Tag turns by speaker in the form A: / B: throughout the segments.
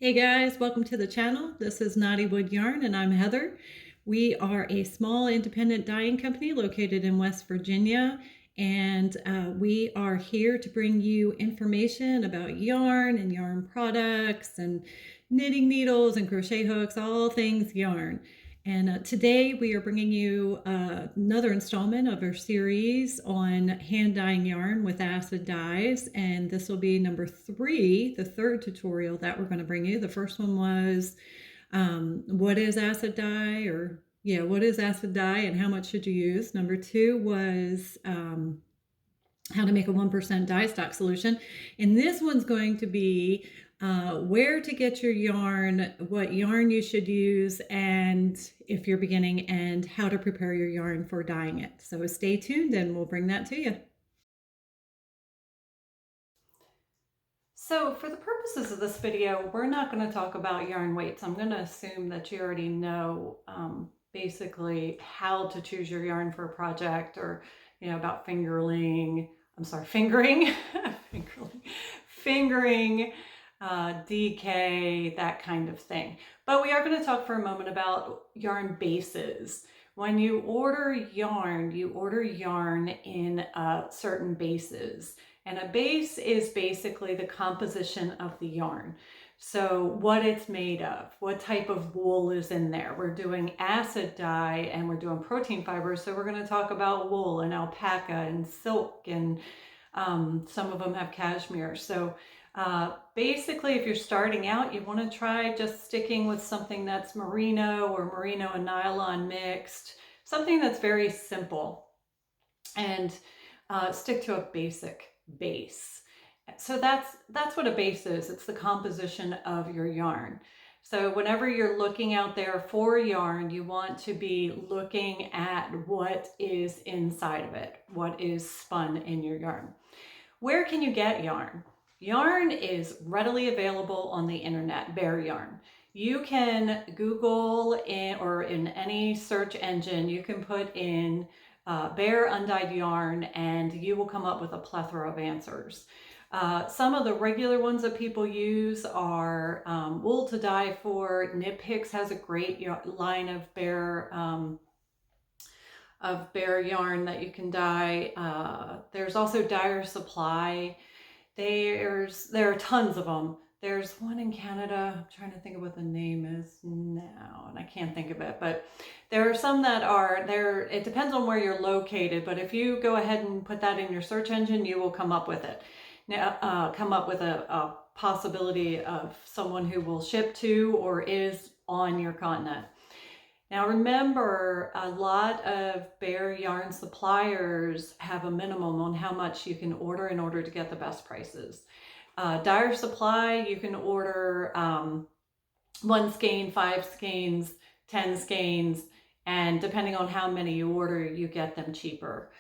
A: Hey guys, welcome to the channel. This is Knottywood Yarn and I'm Heather. We are a small independent dyeing company located in West Virginia, and we are here to bring you information about yarn and yarn products and knitting needles and crochet hooks, all things yarn. And today we are bringing you another installment of our series on hand dyeing yarn with acid dyes. And this will be number 3, the third tutorial that we're going to bring you. The first one was what is acid dye, or what is acid dye and how much should you use? Number 2 was how to make a 1% dye stock solution. And this one's going to be where to get your yarn, what yarn you should use, and if you're beginning, and how to prepare your yarn for dyeing it. So stay tuned and we'll bring that to you. So for the purposes of this video, we're not going to talk about yarn weights. I'm going to assume that you already know basically how to choose your yarn for a project, or about fingering, fingering, DK, that kind of thing. But we are going to talk for a moment about yarn bases. When you order yarn in certain bases. And a base is basically the composition of the yarn. So what it's made of, what type of wool is in there. We're doing acid dye and we're doing protein fibers. So we're going to talk about wool and alpaca and silk, and some of them have cashmere. So basically, if you're starting out, you want to try just sticking with something that's merino or merino and nylon mixed, something that's very simple, and stick to a basic base. So that's what a base is. It's the composition of your yarn. So whenever you're looking out there for yarn, you want to be looking at what is inside of it, what is spun in your yarn. Where can you get yarn? Yarn is readily available on the internet, bare yarn. You can Google or in any search engine, you can put in bare undyed yarn and you will come up with a plethora of answers. Some of the regular ones that people use are wool to dye for. KnitPicks has a great line of bare yarn that you can dye. There's also Dyer Supply. There are tons of them. There's one in Canada. I'm trying to think of what the name is now, and I can't think of it. But there are some that are there. It depends on where you're located. But if you go ahead and put that in your search engine, you will come up with it. Now, come up with a possibility of someone who will ship to or is on your continent. Now remember, a lot of bare yarn suppliers have a minimum on how much you can order in order to get the best prices. Dyer Supply, you can order 1 skein, 5 skeins, 10 skeins, and depending on how many you order, you get them cheaper.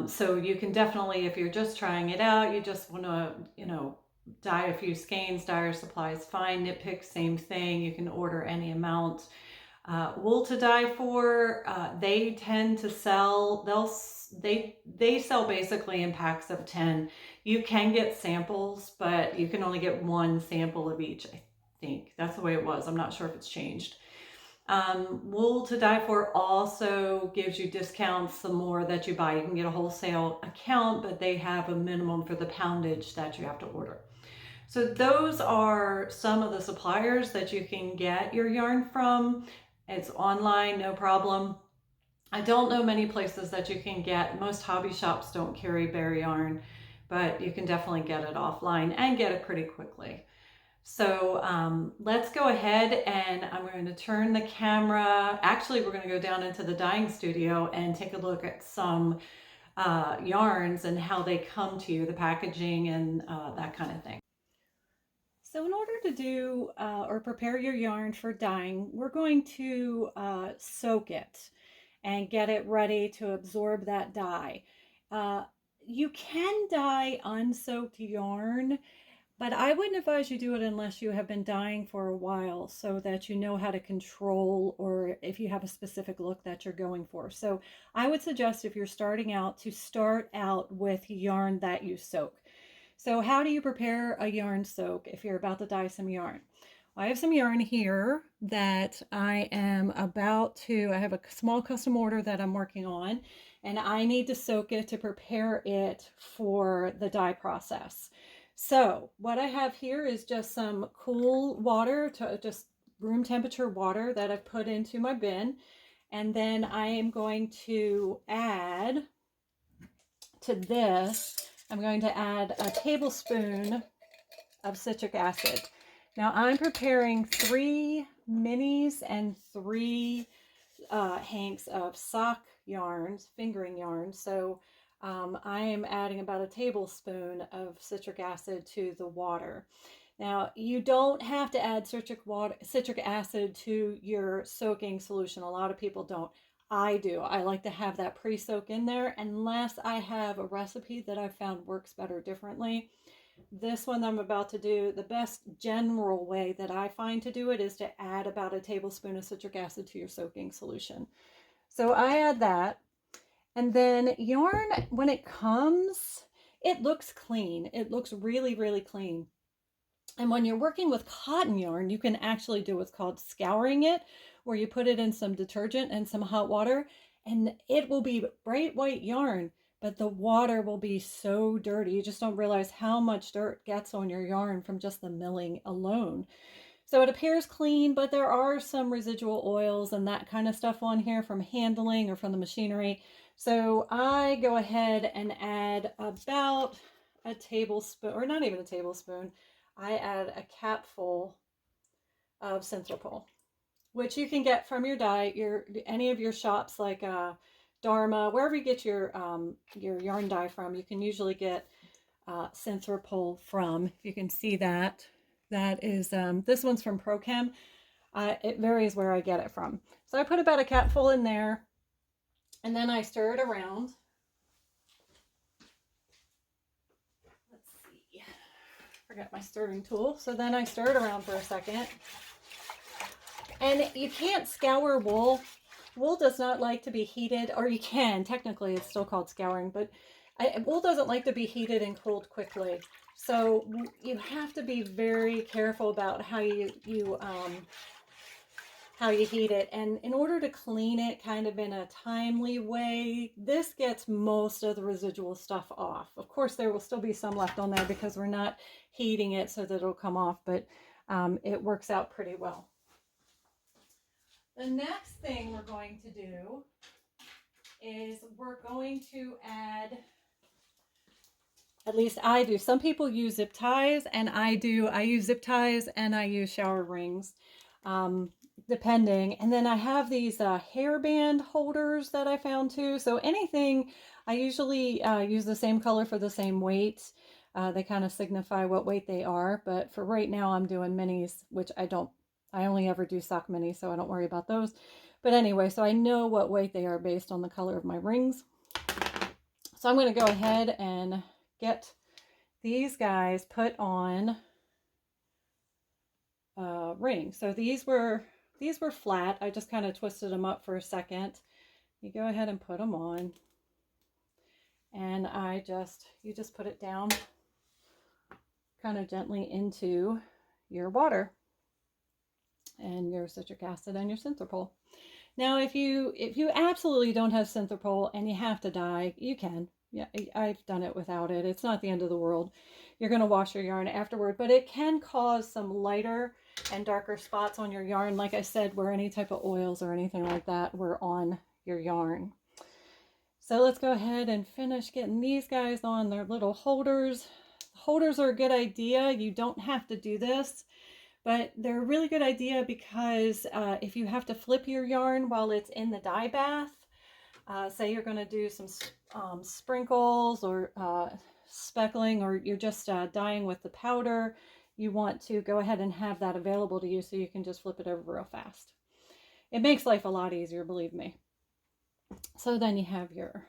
A: So you can definitely, if you're just trying it out, you just want to, dye a few skeins, Dyer Supply is fine. KnitPicks, same thing. You can order any amount. Wool to dye for, they tend to sell, they sell basically in packs of 10. You can get samples, but you can only get 1 sample of each, I think. That's the way it was. I'm not sure if it's changed. Wool to dye for also gives you discounts the more that you buy. You can get a wholesale account, but they have a minimum for the poundage that you have to order. So those are some of the suppliers that you can get your yarn from. It's online, no problem. I don't know many places that you can get. Most hobby shops don't carry bare yarn, but you can definitely get it offline and get it pretty quickly. So let's go ahead, and I'm going to turn the camera. Actually, we're going to go down into the dyeing studio and take a look at some yarns and how they come to you, the packaging and that kind of thing. So in order to do or prepare your yarn for dyeing, we're going to soak it and get it ready to absorb that dye. You can dye unsoaked yarn, but I wouldn't advise you do it unless you have been dyeing for a while, so that you know how to control, or if you have a specific look that you're going for. So I would suggest, if you're starting out, to start out with yarn that you soak. So how do you prepare a yarn soak if you're about to dye some yarn? I have some yarn here that I am about to, I have a small custom order that I'm working on, and I need to soak it to prepare it for the dye process. So what I have here is just some cool water, to just room temperature water that I've put into my bin. And then I am going to add to this, I'm going to add a tablespoon of citric acid. Now I'm preparing 3 minis and 3 hanks of sock yarns, fingering yarns. So I am adding about a tablespoon of citric acid to the water. Now you don't have to add citric acid to your soaking solution. A lot of people don't. I do. I like to have that pre-soak in there unless I have a recipe that I've found works better differently. This one I'm about to do, the best general way that I find to do it is to add about a tablespoon of citric acid to your soaking solution. So I add that. And then yarn, when it comes, it looks clean. It looks really, really clean. And when you're working with cotton yarn, you can actually do what's called scouring it, where you put it in some detergent and some hot water, and it will be bright white yarn, but the water will be so dirty. You just don't realize how much dirt gets on your yarn from just the milling alone. So it appears clean, but there are some residual oils and that kind of stuff on here from handling or from the machinery. So I go ahead and add about a tablespoon, or not even a tablespoon, I add a capful of Synthropol, which you can get from your dye, any of your shops like Dharma, wherever you get your yarn dye from. You can usually get Synthropol from. If you can see that, that is this one's from ProChem. It varies where I get it from. So I put about a capful in there, and then I stir it around. Forgot my stirring tool. So then I stir it around for a second. And you can't scour wool. Wool does not like to be heated, or you can, technically it's still called scouring, but wool doesn't like to be heated and cooled quickly. So you have to be very careful about how you heat it. And in order to clean it kind of in a timely way, this gets most of the residual stuff off. Of course, there will still be some left on there because we're not heating it so that it'll come off, but it works out pretty well. The next thing we're going to do is we're going to add, at least I do. Some people use zip ties, and I do. I use zip ties and I use shower rings, depending. And then I have these hairband holders that I found too. So anything, I usually use the same color for the same weight. They kind of signify what weight they are. But for right now, I'm doing minis, which I only ever do sock minis, so I don't worry about those. But anyway, so I know what weight they are based on the color of my rings. So I'm going to go ahead and get these guys put on rings. So these were flat. I just kind of twisted them up for a second. You go ahead and put them on, and you just put it down kind of gently into your water and your citric acid and your Synthropol. Now, if you absolutely don't have Synthropol and you have to dye, you can. Yeah, I've done it without it. It's not the end of the world. You're going to wash your yarn afterward, but it can cause some lighter and darker spots on your yarn, like I said, where any type of oils or anything like that were on your yarn. So let's go ahead and finish getting these guys on their little holders. Holders are a good idea. You don't have to do this, but they're a really good idea because if you have to flip your yarn while it's in the dye bath, say you're going to do some sprinkles or speckling, or you're just dyeing with the powder, you want to go ahead and have that available to you so you can just flip it over real fast. It makes life a lot easier, believe me. So then you have your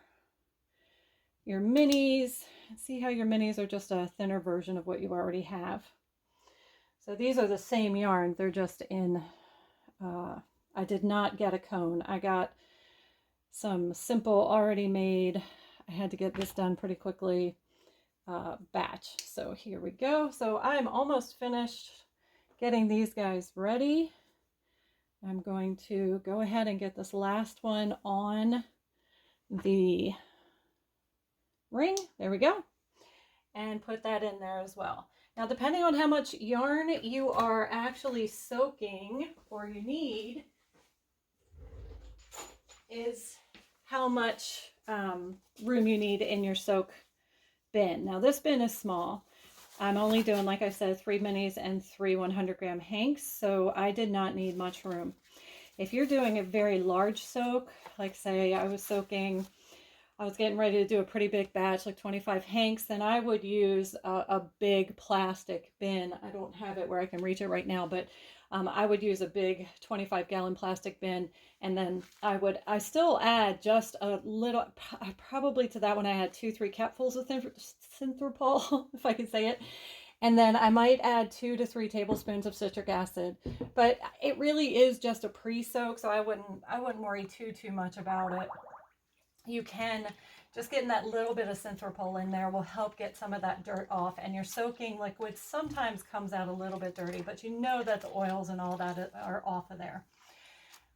A: minis. See how your minis are just a thinner version of what you already have. So these are the same yarn. They're just in, I did not get a cone. I got some simple already made. I had to get this done pretty quickly batch. So here we go. So I'm almost finished getting these guys ready. I'm going to go ahead and get this last one on the ring. There we go. And put that in there as well. Now, depending on how much yarn you are actually soaking or you need is how much room you need in your soak bin. Now, this bin is small. I'm only doing, like I said, 3 minis and 3 100-gram hanks, so I did not need much room. If you're doing a very large soak, like say I was getting ready to do a pretty big batch, like 25 hanks, then I would use a big plastic bin. I don't have it where I can reach it right now, but I would use a big 25-gallon plastic bin, and then I still add just a little, probably to that one I had 2-3 capfuls of Synthropol, if I can say it. And then I might add 2 to 3 tablespoons of citric acid, but it really is just a pre-soak, so I wouldn't worry too much about it. You can just getting that little bit of Synthropol in there will help get some of that dirt off, and your soaking liquid sometimes comes out a little bit dirty, but you know that the oils and all that are off of there.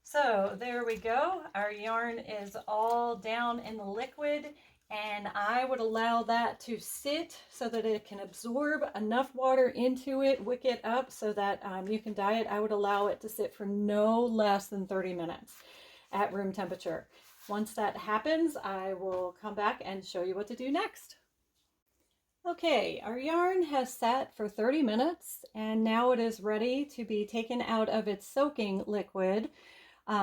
A: So there we go. Our yarn is all down in the liquid, and I would allow that to sit so that it can absorb enough water into it, wick it up so that you can dye it. I would allow it to sit for no less than 30 minutes at room temperature. Once that happens, I will come back and show you what to do next. Okay, our yarn has sat for 30 minutes and now it is ready to be taken out of its soaking liquid.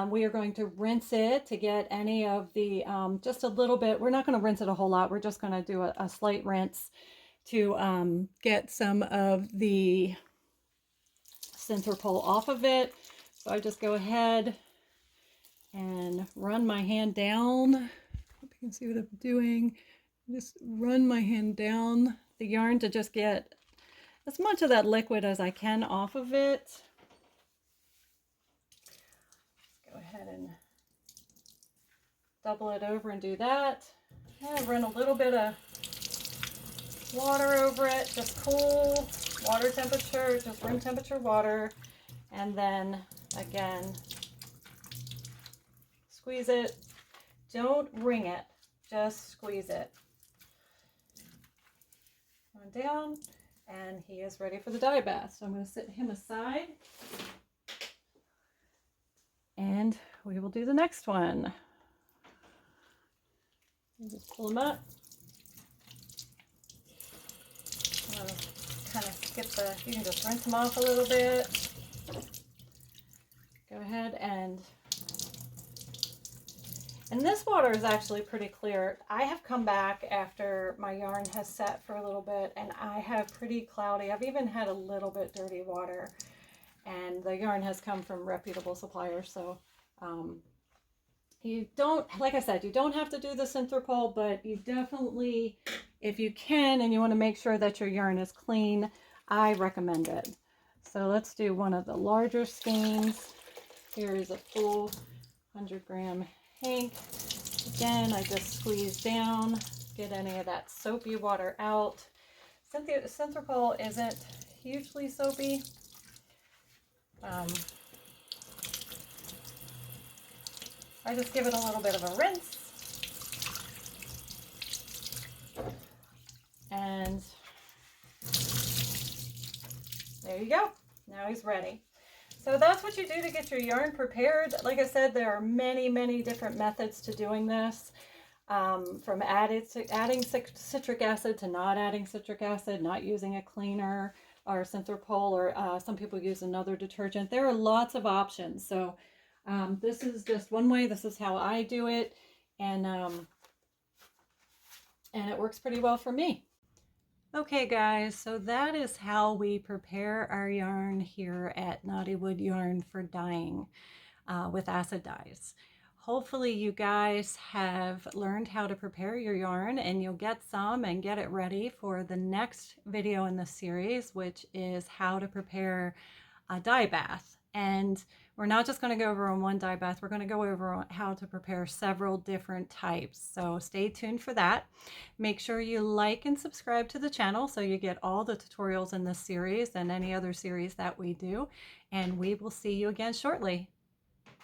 A: We are going to rinse it to get any of the, just a little bit. We're not going to rinse it a whole lot. We're just going to do a slight rinse to get some of the Synthropol off of it. So I just go ahead and run my hand down. Hope you can see what I'm doing. Just run my hand down the yarn to just get as much of that liquid as I can off of it. Go ahead and double it over and do that. And run a little bit of water over it, just cool water temperature, just room temperature water. And then again, squeeze it. Don't wring it, just squeeze it. On down, and he is ready for the dye bath. So I'm going to set him aside and we will do the next one. Just pull him up. I'm going to kind of skip you can just rinse him off a little bit. Go ahead and this water is actually pretty clear. I have come back after my yarn has sat for a little bit and I have pretty cloudy, I've even had a little bit dirty water, and the yarn has come from reputable suppliers. So you don't, like I said, you don't have to do the Synthropol, but you definitely, if you can and you want to make sure that your yarn is clean, I recommend it. So let's do one of the larger skeins. Here is a full 100-gram hank. Again, I just squeeze down, get any of that soapy water out. Synthropol isn't hugely soapy. I just give it a little bit of a rinse. And there you go. Now he's ready. So that's what you do to get your yarn prepared. Like I said, there are many different methods to doing this. From adding citric acid to not adding citric acid, not using a cleaner or Synthropol, or some people use another detergent. There are lots of options. So this is just one way. This is how I do it. And it works pretty well for me. Okay guys, so that is how we prepare our yarn here at Knottywood Yarn for dyeing with acid dyes. Hopefully you guys have learned how to prepare your yarn, and you'll get some and get it ready for the next video in the series, which is how to prepare a dye bath. And we're not just going to go over on one dye bath, we're going to go over how to prepare several different types. So stay tuned for that. Make sure you like and subscribe to the channel so you get all the tutorials in this series and any other series that we do. And we will see you again shortly.